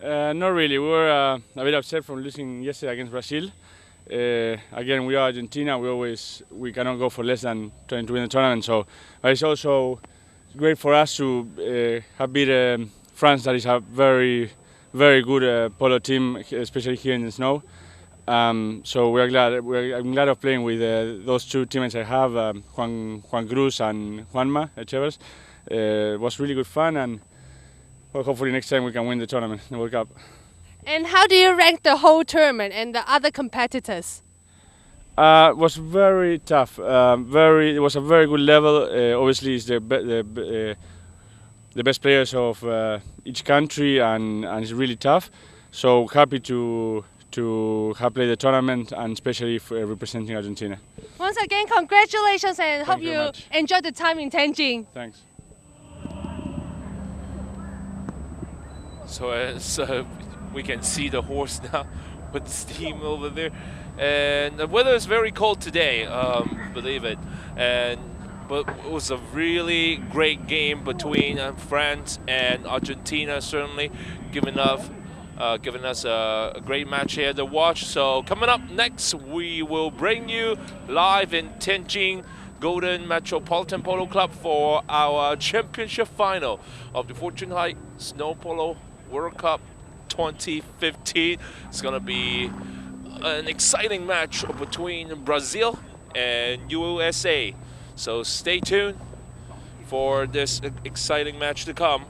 Not really. We were a bit upset from losing yesterday against Brazil. Again, we are Argentina. We cannot go for less than trying to win the tournament. So it's also great for us to have beat France, that is a very, very good polo team, especially here in the snow. So we're glad. I'm glad of playing with those two teammates I have, Juan Cruz and Juanma Echevers. It was really good fun, and well, hopefully next time we can win the tournament, the World Cup. And how do you rank the whole tournament and the other competitors? It was very tough. It was a very good level. Obviously, it's the best players of each country, and it's really tough. So happy to have played the tournament, and especially for representing Argentina. Once again, congratulations, and hope you very you much. enjoy the time in Tianjin. Thanks. So as we can see the horse now with steam over there, and the weather is very cold today, believe it. But it was a really great game between France and Argentina, certainly giving us a great match here to watch. So coming up next, we will bring you live in Tianjin Golden Metropolitan Polo Club for our championship final of the Fortune Height Snow Polo World Cup 2015. It's going to be an exciting match between Brazil and USA. So stay tuned for this exciting match to come.